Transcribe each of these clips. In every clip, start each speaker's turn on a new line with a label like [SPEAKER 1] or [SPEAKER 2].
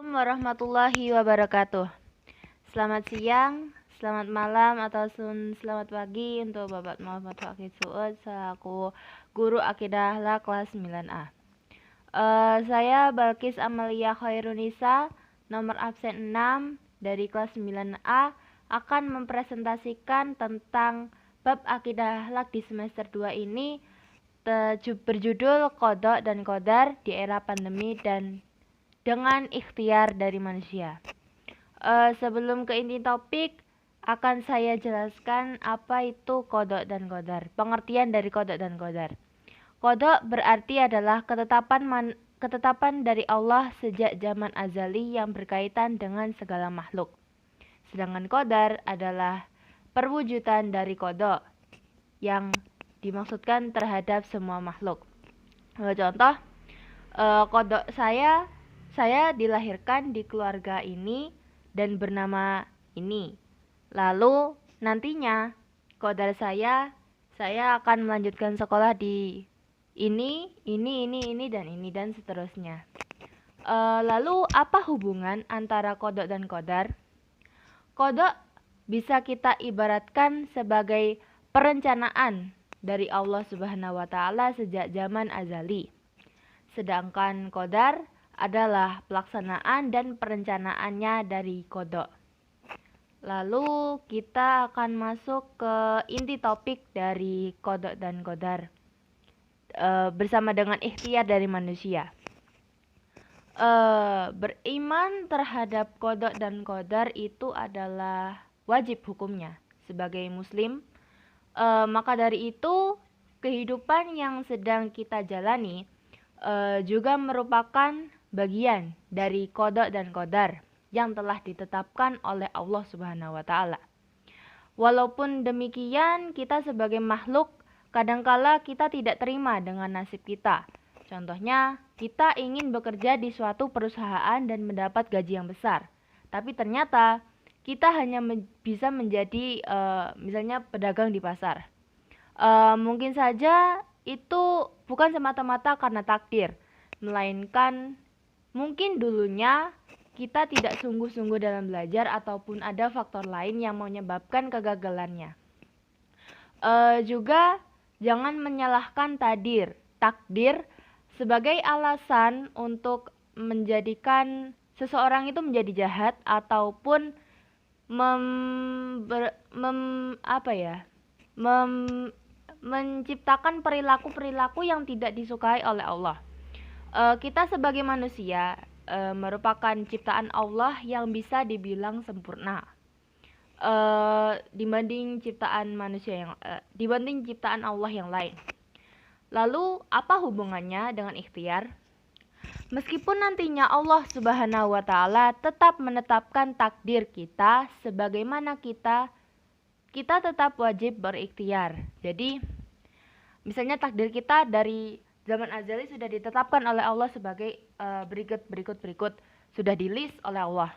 [SPEAKER 1] Assalamualaikum warahmatullahi wabarakatuh. Selamat siang, selamat malam, atau selamat pagi untuk Bapak Muhammad Fakih Suud selaku guru akidah akhlak kelas 9A. Saya Balkis Amalia Khairunisa, nomor absen 6 dari kelas 9A, akan mempresentasikan tentang bab akidah akhlak di semester 2 ini berjudul Qadha dan Qadar di era pandemi dan dengan ikhtiar dari manusia. Sebelum ke inti topik, akan saya jelaskan apa itu qadha dan qadar. Pengertian dari qadha dan qadar. Qadha berarti adalah ketetapan dari Allah sejak zaman azali yang berkaitan dengan segala makhluk. Sedangkan qadar adalah perwujudan dari qadha yang dimaksudkan terhadap semua makhluk. Contoh, qadha saya dilahirkan di keluarga ini dan bernama ini. Lalu nantinya qadar saya akan melanjutkan sekolah di ini dan seterusnya. Lalu apa hubungan antara qadha dan qadar? Qadha bisa kita ibaratkan sebagai perencanaan dari Allah Subhanahu wa taala sejak zaman azali. Sedangkan qadar adalah pelaksanaan dan perencanaannya dari qadha. Lalu kita akan masuk ke inti topik dari qadha dan qadar bersama dengan ikhtiar dari manusia. Beriman terhadap qadha dan qadar itu adalah wajib hukumnya sebagai muslim. Maka dari itu kehidupan yang sedang kita jalani juga merupakan bagian dari qadha dan qadar yang telah ditetapkan oleh Allah Subhanahu wa taala. Walaupun demikian, kita sebagai makhluk kadangkala kita tidak terima dengan nasib kita. Contohnya, kita ingin bekerja di suatu perusahaan dan mendapat gaji yang besar. Tapi ternyata kita hanya bisa menjadi misalnya pedagang di pasar. Mungkin saja itu bukan semata-mata karena takdir, melainkan mungkin dulunya kita tidak sungguh-sungguh dalam belajar ataupun ada faktor lain yang menyebabkan kegagalannya. Juga jangan menyalahkan takdir sebagai alasan untuk menjadikan seseorang itu menjadi jahat ataupun menciptakan perilaku-perilaku yang tidak disukai oleh Allah. Kita sebagai manusia merupakan ciptaan Allah yang bisa dibilang sempurna dibanding ciptaan Allah yang lain. Lalu apa hubungannya dengan ikhtiar? Meskipun nantinya Allah Subhanahu wa taala tetap menetapkan takdir kita sebagaimana kita tetap wajib berikhtiar. Jadi misalnya takdir kita dari zaman azali sudah ditetapkan oleh Allah sebagai berikut sudah di-list oleh Allah.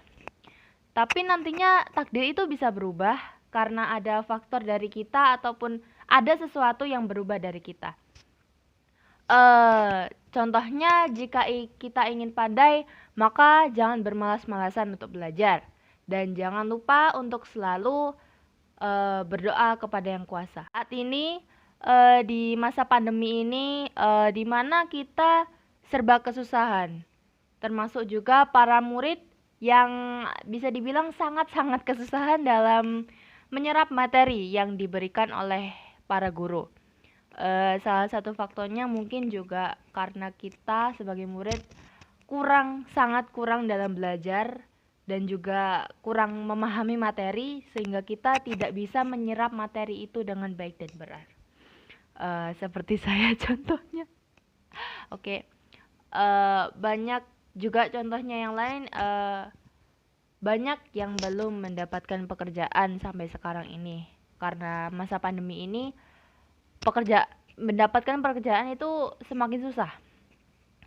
[SPEAKER 1] Tapi nantinya takdir itu bisa berubah karena ada faktor dari kita ataupun ada sesuatu yang berubah dari kita. Contohnya jika kita ingin pandai, maka jangan bermalas-malasan untuk belajar dan jangan lupa untuk selalu berdoa kepada Yang Kuasa. Saat ini di masa pandemi ini di mana kita serba kesusahan, termasuk juga para murid yang bisa dibilang sangat-sangat kesusahan dalam menyerap materi yang diberikan oleh para guru. Salah satu faktornya mungkin juga karena kita sebagai murid sangat kurang dalam belajar dan juga kurang memahami materi sehingga kita tidak bisa menyerap materi itu dengan baik dan benar. Seperti saya contohnya. Oke. Banyak juga contohnya yang lain, banyak yang belum mendapatkan pekerjaan sampai sekarang ini karena masa pandemi ini mendapatkan pekerjaan itu semakin susah.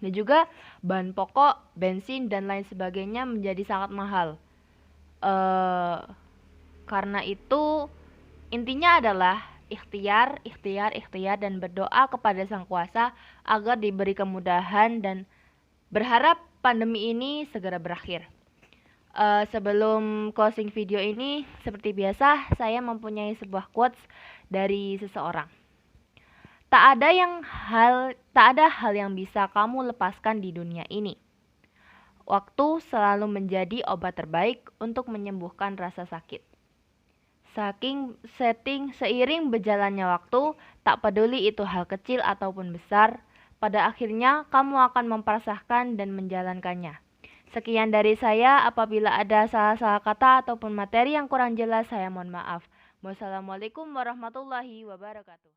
[SPEAKER 1] Dan juga bahan pokok, bensin dan lain sebagainya menjadi sangat mahal. Karena itu intinya adalah ikhtiar dan berdoa kepada Sang Kuasa agar diberi kemudahan dan berharap pandemi ini segera berakhir. Sebelum closing video ini, seperti biasa, saya mempunyai sebuah quotes dari seseorang. Tak ada hal yang bisa kamu lepaskan di dunia ini. Waktu selalu menjadi obat terbaik untuk menyembuhkan rasa sakit. Seiring berjalannya waktu, tak peduli itu hal kecil ataupun besar, pada akhirnya kamu akan memperasahkan dan menjalankannya. Sekian dari saya, apabila ada salah-salah kata ataupun materi yang kurang jelas, saya mohon maaf. Wassalamualaikum warahmatullahi wabarakatuh.